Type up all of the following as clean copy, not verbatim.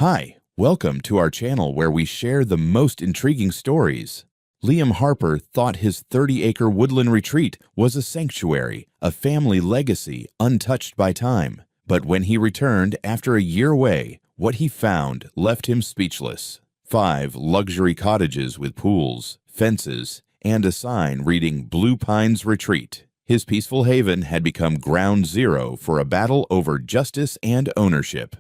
Hi, welcome to our channel where we share the most intriguing stories. Liam Harper thought his 30-acre woodland retreat was a sanctuary, a family legacy untouched by time. But when he returned after a year away, what he found left him speechless. 5 luxury cottages with pools, fences, and a sign reading Blue Pines Retreat. His peaceful haven had become ground zero for a battle over justice and ownership.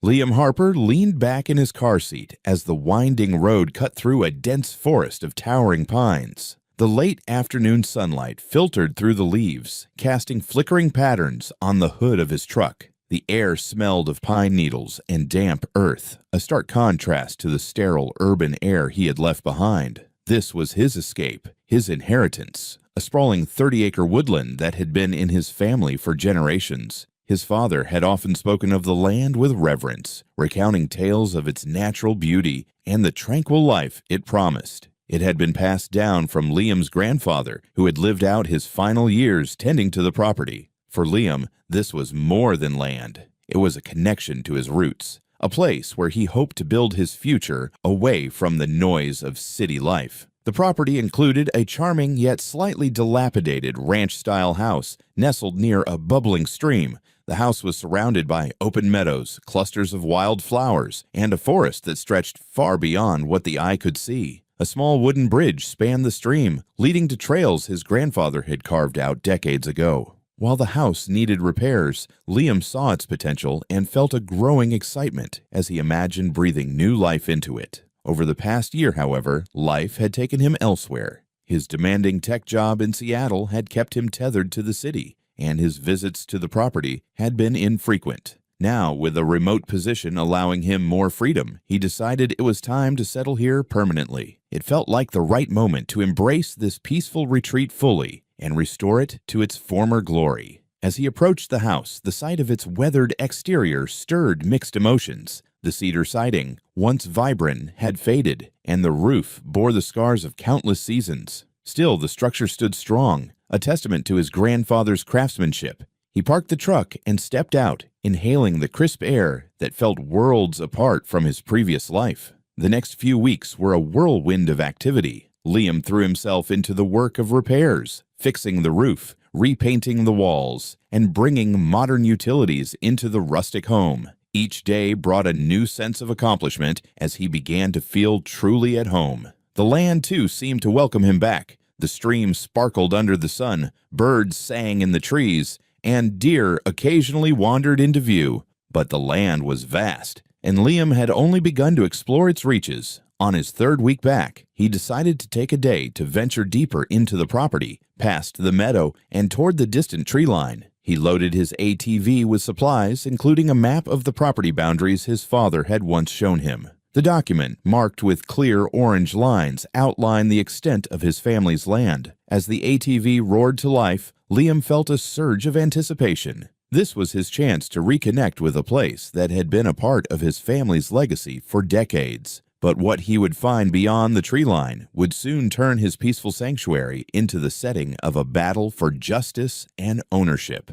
Liam Harper leaned back in his car seat as the winding road cut through a dense forest of towering pines. The late afternoon sunlight filtered through the leaves, casting flickering patterns on the hood of his truck. The air smelled of pine needles and damp earth, a stark contrast to the sterile urban air he had left behind. This was his escape, his inheritance, a sprawling 30-acre woodland that had been in his family for generations. His father had often spoken of the land with reverence, recounting tales of its natural beauty and the tranquil life it promised. It had been passed down from Liam's grandfather, who had lived out his final years tending to the property. For Liam, this was more than land. It was a connection to his roots, a place where he hoped to build his future away from the noise of city life. The property included a charming yet slightly dilapidated ranch-style house nestled near a bubbling stream. The house was surrounded by open meadows, clusters of wild flowers, and a forest that stretched far beyond what the eye could see. A small wooden bridge spanned the stream, leading to trails his grandfather had carved out decades ago. While the house needed repairs, Liam saw its potential and felt a growing excitement as he imagined breathing new life into it. Over the past year, however, life had taken him elsewhere. His demanding tech job in Seattle had kept him tethered to the city, and his visits to the property had been infrequent. Now, with a remote position allowing him more freedom, he decided it was time to settle here permanently. It felt like the right moment to embrace this peaceful retreat fully and restore it to its former glory. As he approached the house, the sight of its weathered exterior stirred mixed emotions. The cedar siding, once vibrant, had faded, and the roof bore the scars of countless seasons. Still, the structure stood strong, a testament to his grandfather's craftsmanship. He parked the truck and stepped out, inhaling the crisp air that felt worlds apart from his previous life. The next few weeks were a whirlwind of activity. Liam threw himself into the work of repairs, fixing the roof, repainting the walls, and bringing modern utilities into the rustic home. Each day brought a new sense of accomplishment as he began to feel truly at home. The land, too, seemed to welcome him back. The stream sparkled under the sun, birds sang in the trees, and deer occasionally wandered into view. But the land was vast, and Liam had only begun to explore its reaches. On his third week back, he decided to take a day to venture deeper into the property, past the meadow, and toward the distant tree line. He loaded his ATV with supplies, including a map of the property boundaries his father had once shown him. The document, marked with clear orange lines, outlined the extent of his family's land. As the ATV roared to life, Liam felt a surge of anticipation. This was his chance to reconnect with a place that had been a part of his family's legacy for decades. But what he would find beyond the tree line would soon turn his peaceful sanctuary into the setting of a battle for justice and ownership.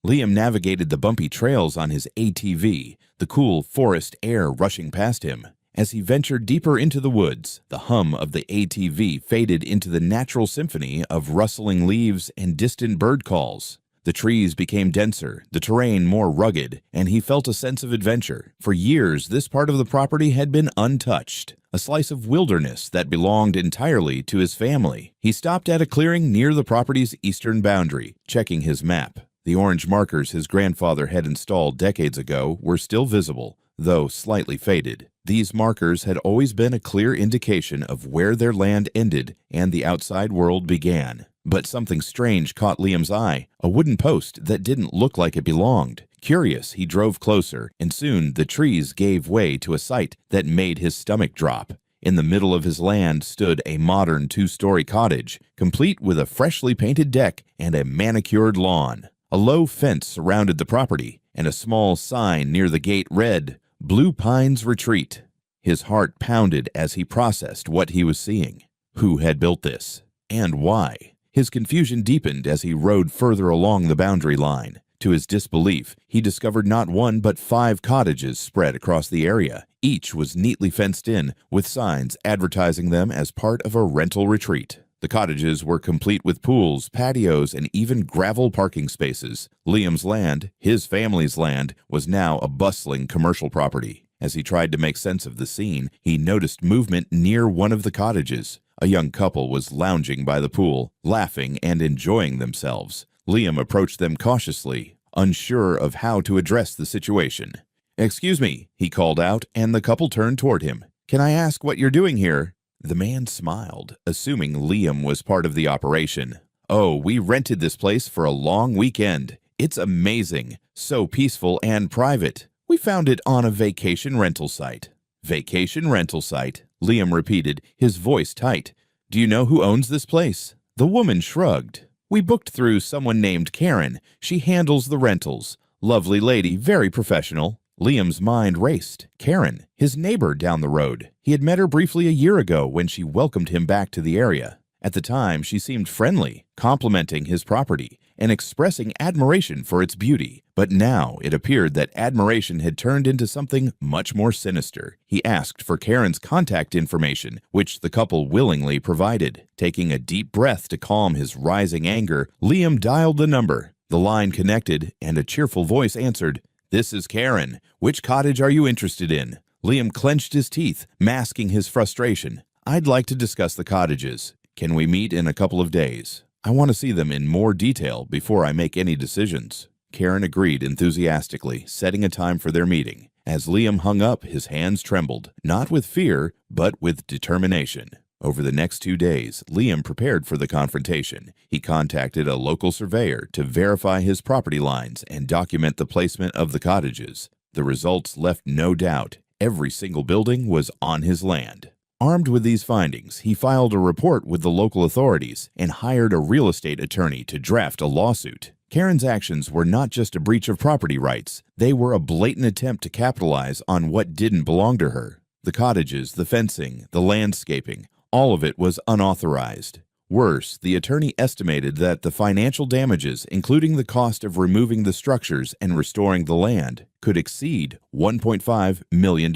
Liam navigated the bumpy trails on his ATV, the cool forest air rushing past him. As he ventured deeper into the woods, the hum of the ATV faded into the natural symphony of rustling leaves and distant bird calls. The trees became denser, the terrain more rugged, and he felt a sense of adventure. For years, this part of the property had been untouched, a slice of wilderness that belonged entirely to his family. He stopped at a clearing near the property's eastern boundary, checking his map. The orange markers his grandfather had installed decades ago were still visible, though slightly faded. These markers had always been a clear indication of where their land ended and the outside world began. But something strange caught Liam's eye, a wooden post that didn't look like it belonged. Curious, he drove closer, and soon the trees gave way to a sight that made his stomach drop. In the middle of his land stood a modern 2-story cottage, complete with a freshly painted deck and a manicured lawn. A low fence surrounded the property, and a small sign near the gate read, "Blue Pines Retreat." His heart pounded as he processed what he was seeing. Who had built this? And why? His confusion deepened as he rode further along the boundary line. To his disbelief, he discovered not one but 5 cottages spread across the area. Each was neatly fenced in, with signs advertising them as part of a rental retreat. The cottages were complete with pools, patios, and even gravel parking spaces. Liam's land, his family's land, was now a bustling commercial property. As he tried to make sense of the scene, he noticed movement near one of the cottages. A young couple was lounging by the pool, laughing and enjoying themselves. Liam approached them cautiously, unsure of how to address the situation. "Excuse me," he called out, and the couple turned toward him. "Can I ask what you're doing here?" The man smiled, assuming Liam was part of the operation. "Oh, we rented this place for a long weekend. It's amazing, so peaceful and private. We found it on a vacation rental site." "Vacation rental site," Liam repeated, his voice tight. "Do you know who owns this place?" The woman shrugged. "We booked through someone named Karen. She handles the rentals. Lovely lady, very professional." Liam's mind raced. Karen, his neighbor down the road. He had met her briefly a year ago when she welcomed him back to the area. At the time, she seemed friendly, complimenting his property and expressing admiration for its beauty. But now it appeared that admiration had turned into something much more sinister. He asked for Karen's contact information, which the couple willingly provided. Taking a deep breath to calm his rising anger, Liam dialed the number. The line connected, and a cheerful voice answered. "This is Karen. Which cottage are you interested in?" Liam clenched his teeth, masking his frustration. "I'd like to discuss the cottages. Can we meet in a couple of days? I want to see them in more detail before I make any decisions." Karen agreed enthusiastically, setting a time for their meeting. As Liam hung up, his hands trembled, not with fear, but with determination. Over the next 2 days, Liam prepared for the confrontation. He contacted a local surveyor to verify his property lines and document the placement of the cottages. The results left no doubt. Every single building was on his land. Armed with these findings, he filed a report with the local authorities and hired a real estate attorney to draft a lawsuit. Karen's actions were not just a breach of property rights. They were a blatant attempt to capitalize on what didn't belong to her. The cottages, the fencing, the landscaping, all of it was unauthorized. Worse, the attorney estimated that the financial damages, including the cost of removing the structures and restoring the land, could exceed $1.5 million.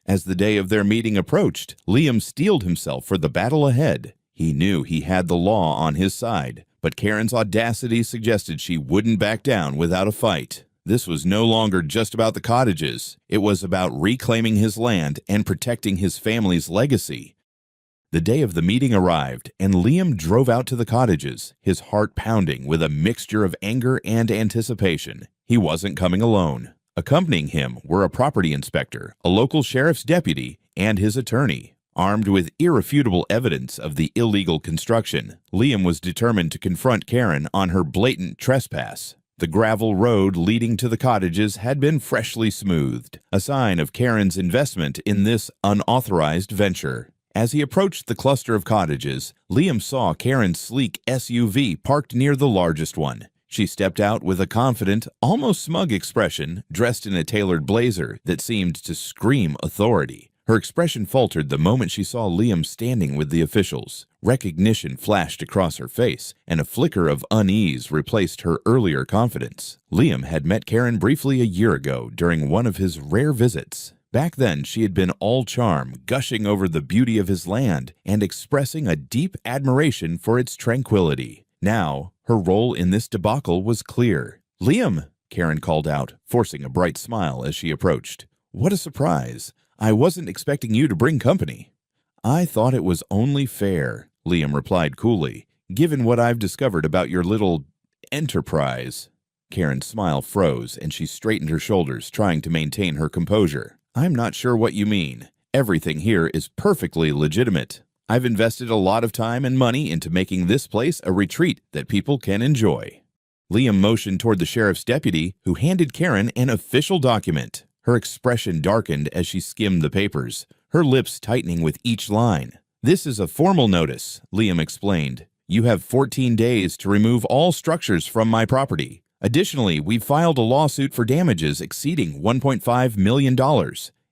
As the day of their meeting approached, Liam steeled himself for the battle ahead. He knew he had the law on his side, but Karen's audacity suggested she wouldn't back down without a fight. This was no longer just about the cottages. It was about reclaiming his land and protecting his family's legacy. The day of the meeting arrived, and Liam drove out to the cottages, his heart pounding with a mixture of anger and anticipation. He wasn't coming alone. Accompanying him were a property inspector, a local sheriff's deputy, and his attorney. Armed with irrefutable evidence of the illegal construction, Liam was determined to confront Karen on her blatant trespass. The gravel road leading to the cottages had been freshly smoothed, a sign of Karen's investment in this unauthorized venture. As he approached the cluster of cottages, Liam saw Karen's sleek SUV parked near the largest one. She stepped out with a confident, almost smug expression, dressed in a tailored blazer that seemed to scream authority. Her expression faltered the moment she saw Liam standing with the officials. Recognition flashed across her face, and a flicker of unease replaced her earlier confidence. Liam had met Karen briefly a year ago during one of his rare visits. Back then, she had been all charm, gushing over the beauty of his land and expressing a deep admiration for its tranquility. Now, her role in this debacle was clear. "Liam," Karen called out, forcing a bright smile as she approached. "What a surprise. I wasn't expecting you to bring company." "I thought it was only fair," Liam replied coolly, "given what I've discovered about your little enterprise." Karen's smile froze, and she straightened her shoulders, trying to maintain her composure. "I'm not sure what you mean. Everything here is perfectly legitimate. I've invested a lot of time and money into making this place a retreat that people can enjoy." Liam motioned toward the sheriff's deputy, who handed Karen an official document. Her expression darkened as she skimmed the papers, her lips tightening with each line. "This is a formal notice," Liam explained. "You have 14 days to remove all structures from my property. Additionally, we've filed a lawsuit for damages exceeding $1.5 million.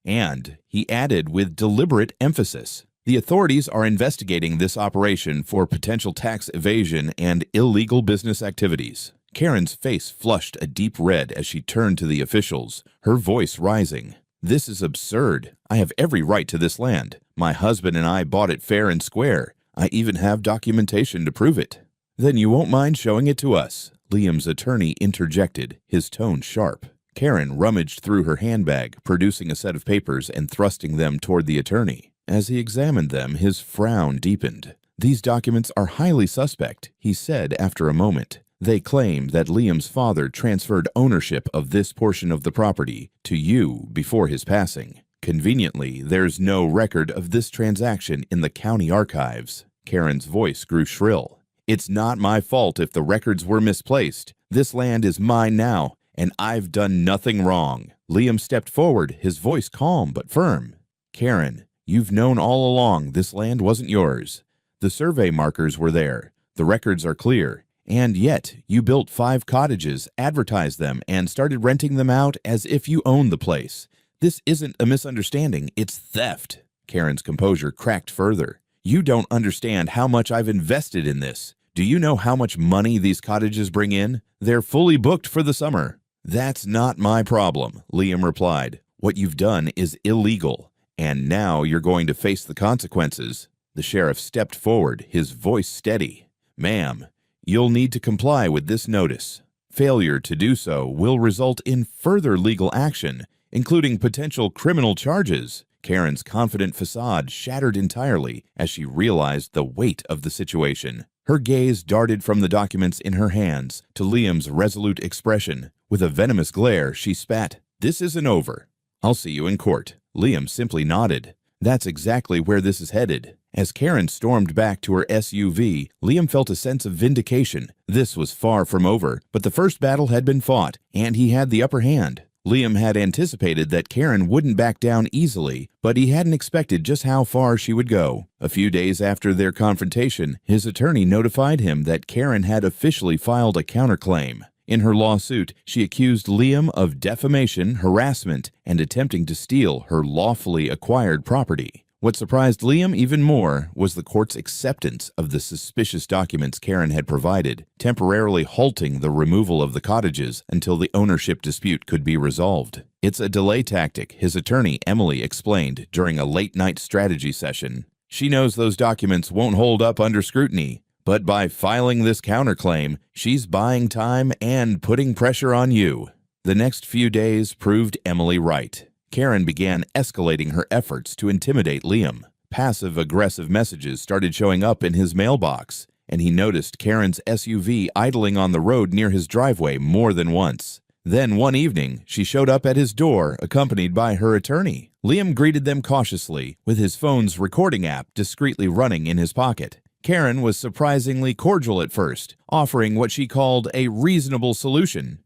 And," he added with deliberate emphasis, "the authorities are investigating this operation for potential tax evasion and illegal business activities." Karen's face flushed a deep red as she turned to the officials, her voice rising. "This is absurd. I have every right to this land. My husband and I bought it fair and square. I even have documentation to prove it." "Then you won't mind showing it to us," Liam's attorney interjected, his tone sharp. Karen rummaged through her handbag, producing a set of papers and thrusting them toward the attorney. As he examined them, his frown deepened. "These documents are highly suspect," he said after a moment. "They claim that Liam's father transferred ownership of this portion of the property to you before his passing. Conveniently, there's no record of this transaction in the county archives." Karen's voice grew shrill. "It's not my fault if the records were misplaced. This land is mine now, and I've done nothing wrong." Liam stepped forward, his voice calm but firm. "Karen, you've known all along this land wasn't yours. The survey markers were there. The records are clear. And yet, you built 5 cottages, advertised them, and started renting them out as if you owned the place. This isn't a misunderstanding, it's theft." Karen's composure cracked further. "You don't understand how much I've invested in this. Do you know how much money these cottages bring in? They're fully booked for the summer." "That's not my problem," Liam replied. "What you've done is illegal, and now you're going to face the consequences." The sheriff stepped forward, his voice steady. "Ma'am, you'll need to comply with this notice. Failure to do so will result in further legal action, including potential criminal charges." Karen's confident facade shattered entirely as she realized the weight of the situation. Her gaze darted from the documents in her hands to Liam's resolute expression. With a venomous glare, she spat, "This isn't over. I'll see you in court." Liam simply nodded. "That's exactly where this is headed." As Karen stormed back to her SUV, Liam felt a sense of vindication. This was far from over, but the first battle had been fought, and he had the upper hand. Liam had anticipated that Karen wouldn't back down easily, but he hadn't expected just how far she would go. A few days after their confrontation, his attorney notified him that Karen had officially filed a counterclaim. In her lawsuit, she accused Liam of defamation, harassment, and attempting to steal her lawfully acquired property. What surprised Liam even more was the court's acceptance of the suspicious documents Karen had provided, temporarily halting the removal of the cottages until the ownership dispute could be resolved. "It's a delay tactic," his attorney Emily explained during a late-night strategy session. "She knows those documents won't hold up under scrutiny, but by filing this counterclaim, she's buying time and putting pressure on you." The next few days proved Emily right. Karen began escalating her efforts to intimidate Liam. Passive-aggressive messages started showing up in his mailbox, and he noticed Karen's SUV idling on the road near his driveway more than once. Then one evening, she showed up at his door, accompanied by her attorney. Liam greeted them cautiously, with his phone's recording app discreetly running in his pocket. Karen was surprisingly cordial at first, offering what she called a reasonable solution.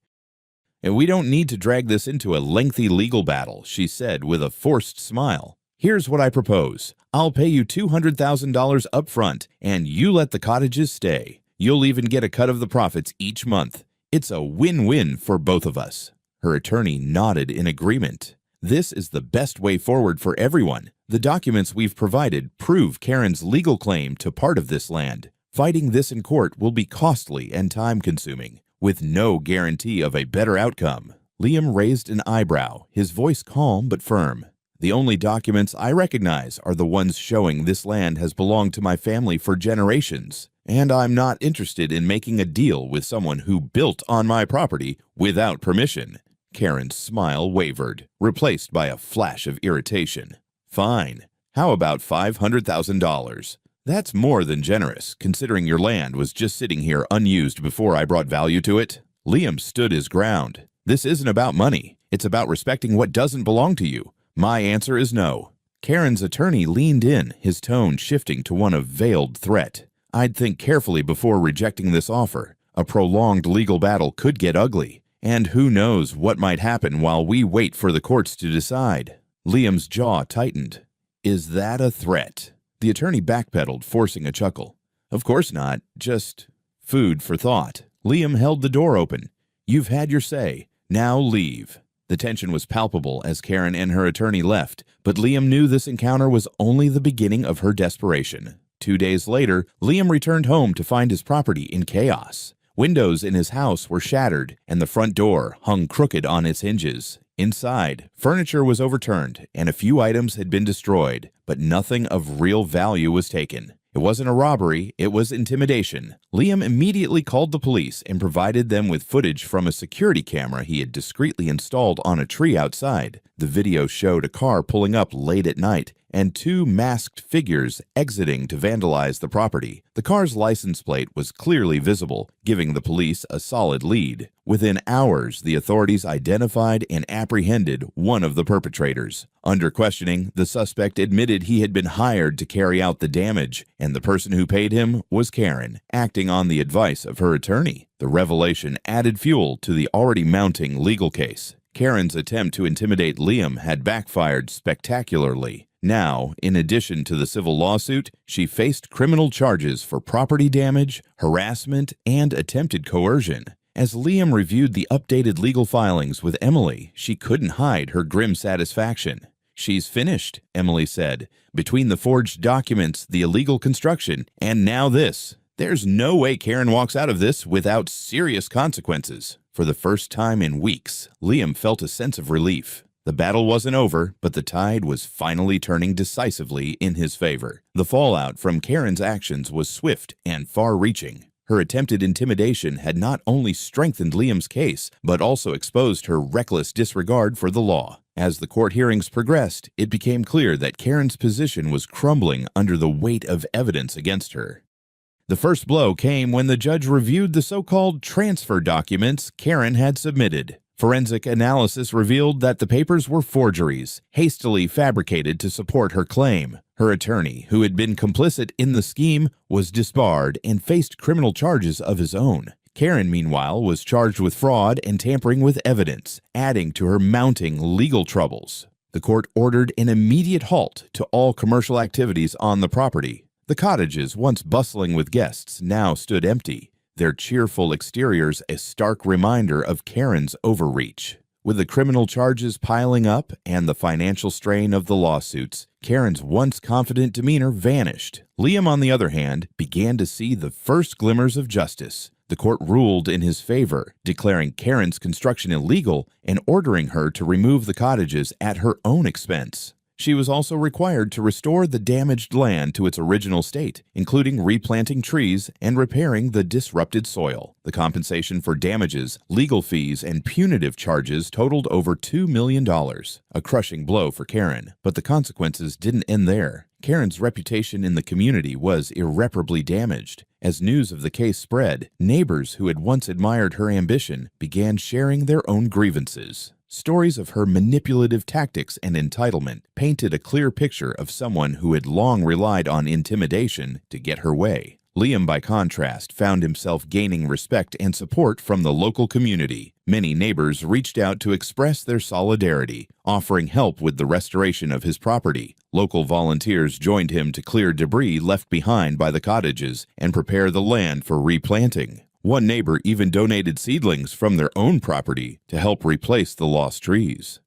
"We don't need to drag this into a lengthy legal battle," she said with a forced smile. "Here's what I propose. I'll pay you $200,000 up front, and you let the cottages stay. You'll even get a cut of the profits each month. It's a win-win for both of us." Her attorney nodded in agreement. "This is the best way forward for everyone. The documents we've provided prove Karen's legal claim to part of this land. Fighting this in court will be costly and time-consuming, with no guarantee of a better outcome." Liam raised an eyebrow, his voice calm but firm. "The only documents I recognize are the ones showing this land has belonged to my family for generations, and I'm not interested in making a deal with someone who built on my property without permission." Karen's smile wavered, replaced by a flash of irritation. "Fine. How about $500,000? That's more than generous, considering your land was just sitting here unused before I brought value to it." Liam stood his ground. "This isn't about money. It's about respecting what doesn't belong to you. My answer is no." Karen's attorney leaned in, his tone shifting to one of veiled threat. "I'd think carefully before rejecting this offer. A prolonged legal battle could get ugly, and who knows what might happen while we wait for the courts to decide." Liam's jaw tightened. "Is that a threat?" The attorney backpedaled, forcing a chuckle. "Of course not. Just food for thought." Liam held the door open. "You've had your say. Now leave." The tension was palpable as Karen and her attorney left, but Liam knew this encounter was only the beginning of her desperation. 2 days later, Liam returned home to find his property in chaos. Windows in his house were shattered, and the front door hung crooked on its hinges. Inside, furniture was overturned, and a few items had been destroyed, but nothing of real value was taken. It wasn't a robbery, it was intimidation. Liam immediately called the police and provided them with footage from a security camera he had discreetly installed on a tree outside. The video showed a car pulling up late at night and two masked figures exiting to vandalize the property. The car's license plate was clearly visible, giving the police a solid lead. Within hours, the authorities identified and apprehended one of the perpetrators. Under questioning, the suspect admitted he had been hired to carry out the damage, and the person who paid him was Karen, acting on the advice of her attorney. The revelation added fuel to the already mounting legal case. Karen's attempt to intimidate Liam had backfired spectacularly. Now, in addition to the civil lawsuit, she faced criminal charges for property damage, harassment, and attempted coercion. As Liam reviewed the updated legal filings with Emily, she couldn't hide her grim satisfaction. "She's finished," Emily said. "Between the forged documents, the illegal construction, and now this. There's no way Karen walks out of this without serious consequences." For the first time in weeks, Liam felt a sense of relief. The battle wasn't over, but the tide was finally turning decisively in his favor. The fallout from Karen's actions was swift and far-reaching. Her attempted intimidation had not only strengthened Liam's case, but also exposed her reckless disregard for the law. As the court hearings progressed, it became clear that Karen's position was crumbling under the weight of evidence against her. The first blow came when the judge reviewed the so-called transfer documents Karen had submitted. Forensic analysis revealed that the papers were forgeries, hastily fabricated to support her claim. Her attorney, who had been complicit in the scheme, was disbarred and faced criminal charges of his own. Karen, meanwhile, was charged with fraud and tampering with evidence, adding to her mounting legal troubles. The court ordered an immediate halt to all commercial activities on the property. The cottages, once bustling with guests, now stood empty, their cheerful exteriors a stark reminder of Karen's overreach. With the criminal charges piling up and the financial strain of the lawsuits, Karen's once confident demeanor vanished. Liam, on the other hand, began to see the first glimmers of justice. The court ruled in his favor, declaring Karen's construction illegal and ordering her to remove the cottages at her own expense. She was also required to restore the damaged land to its original state, including replanting trees and repairing the disrupted soil. The compensation for damages, legal fees, and punitive charges totaled over $2 million, a crushing blow for Karen. But the consequences didn't end there. Karen's reputation in the community was irreparably damaged. As news of the case spread, neighbors who had once admired her ambition began sharing their own grievances. Stories of her manipulative tactics and entitlement painted a clear picture of someone who had long relied on intimidation to get her way. Liam, by contrast, found himself gaining respect and support from the local community. Many neighbors reached out to express their solidarity, offering help with the restoration of his property. Local volunteers joined him to clear debris left behind by the cottages and prepare the land for replanting. One neighbor even donated seedlings from their own property to help replace the lost trees.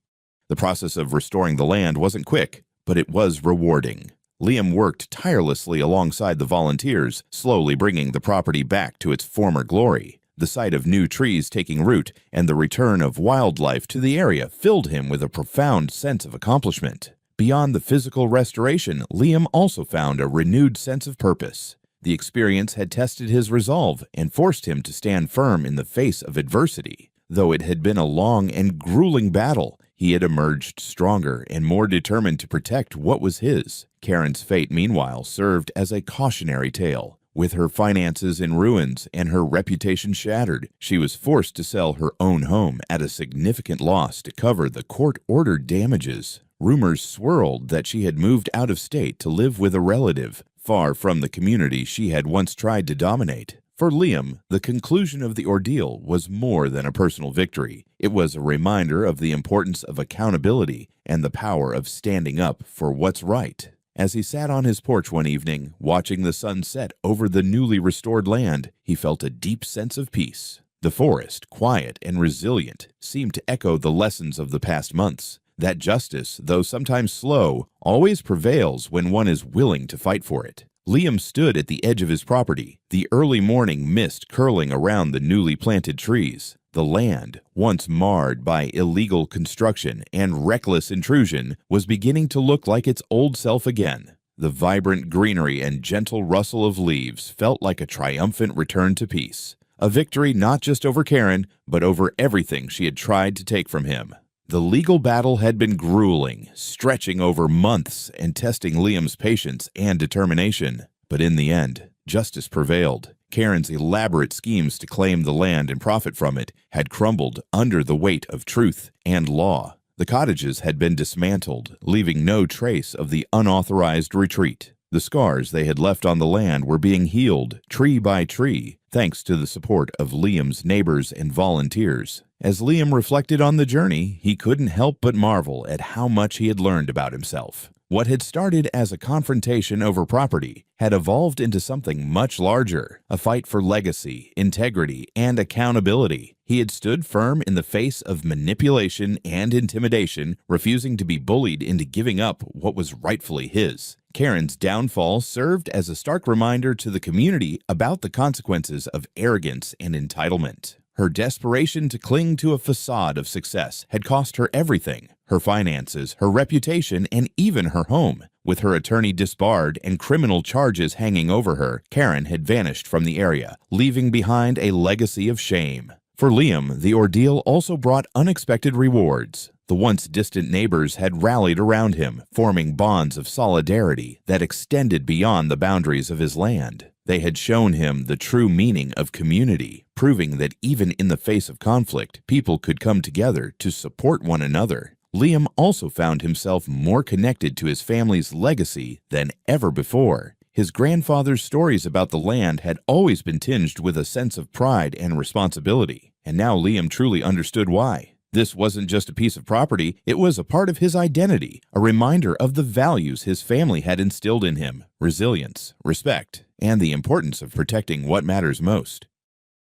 The process of restoring the land wasn't quick, but it was rewarding. Liam worked tirelessly alongside the volunteers, slowly bringing the property back to its former glory. The sight of new trees taking root and the return of wildlife to the area filled him with a profound sense of accomplishment. Beyond the physical restoration, Liam also found a renewed sense of purpose. The experience had tested his resolve and forced him to stand firm in the face of adversity. Though it had been a long and grueling battle, he had emerged stronger and more determined to protect what was his. Karen's fate, meanwhile, served as a cautionary tale. With her finances in ruins and her reputation shattered, she was forced to sell her own home at a significant loss to cover the court-ordered damages. Rumors swirled that she had moved out of state to live with a relative, far from the community she had once tried to dominate. For Liam, the conclusion of the ordeal was more than a personal victory. It was a reminder of the importance of accountability and the power of standing up for what's right. As he sat on his porch one evening, watching the sun set over the newly restored land, he felt a deep sense of peace. The forest, quiet and resilient, seemed to echo the lessons of the past months. That justice, though sometimes slow, always prevails when one is willing to fight for it. Liam stood at the edge of his property, the early morning mist curling around the newly planted trees. The land, once marred by illegal construction and reckless intrusion, was beginning to look like its old self again. The vibrant greenery and gentle rustle of leaves felt like a triumphant return to peace. A victory not just over Karen, but over everything she had tried to take from him. The legal battle had been grueling, stretching over months and testing Liam's patience and determination. But in the end, justice prevailed. Karen's elaborate schemes to claim the land and profit from it had crumbled under the weight of truth and law. The cottages had been dismantled, leaving no trace of the unauthorized retreat. The scars they had left on the land were being healed, tree by tree, thanks to the support of Liam's neighbors and volunteers. As Liam reflected on the journey, he couldn't help but marvel at how much he had learned about himself. What had started as a confrontation over property had evolved into something much larger, a fight for legacy, integrity, and accountability. He had stood firm in the face of manipulation and intimidation, refusing to be bullied into giving up what was rightfully his. Karen's downfall served as a stark reminder to the community about the consequences of arrogance and entitlement. Her desperation to cling to a facade of success had cost her everything: her finances, her reputation, and even her home. With her attorney disbarred and criminal charges hanging over her, Karen had vanished from the area, leaving behind a legacy of shame. For Liam, the ordeal also brought unexpected rewards. The once distant neighbors had rallied around him, forming bonds of solidarity that extended beyond the boundaries of his land. They had shown him the true meaning of community, proving that even in the face of conflict, people could come together to support one another. Liam also found himself more connected to his family's legacy than ever before. His grandfather's stories about the land had always been tinged with a sense of pride and responsibility, and now Liam truly understood why. This wasn't just a piece of property, it was a part of his identity, a reminder of the values his family had instilled in him: resilience, respect, and the importance of protecting what matters most.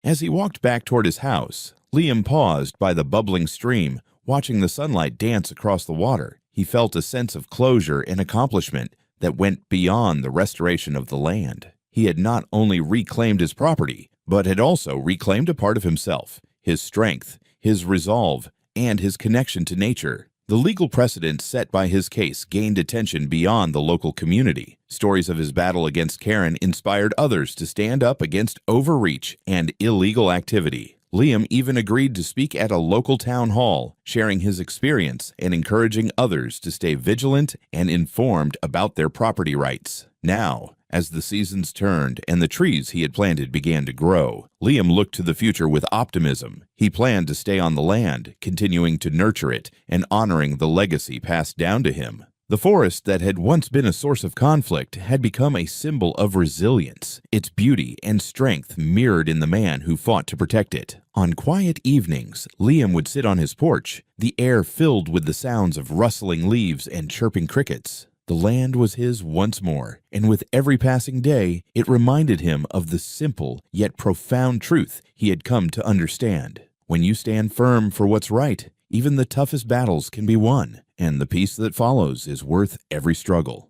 As he walked back toward his house, Liam paused by the bubbling stream, watching the sunlight dance across the water. He felt a sense of closure and accomplishment that went beyond the restoration of the land. He had not only reclaimed his property, but had also reclaimed a part of himself: his strength, his resolve, and his connection to nature. The legal precedent set by his case gained attention beyond the local community. Stories of his battle against Karen inspired others to stand up against overreach and illegal activity. Liam even agreed to speak at a local town hall, sharing his experience and encouraging others to stay vigilant and informed about their property rights. Now, as the seasons turned and the trees he had planted began to grow, Liam looked to the future with optimism. He planned to stay on the land, continuing to nurture it and honoring the legacy passed down to him. The forest that had once been a source of conflict had become a symbol of resilience, its beauty and strength mirrored in the man who fought to protect it. On quiet evenings, Liam would sit on his porch, the air filled with the sounds of rustling leaves and chirping crickets. The land was his once more, and with every passing day, it reminded him of the simple yet profound truth he had come to understand. When you stand firm for what's right, even the toughest battles can be won, and the peace that follows is worth every struggle.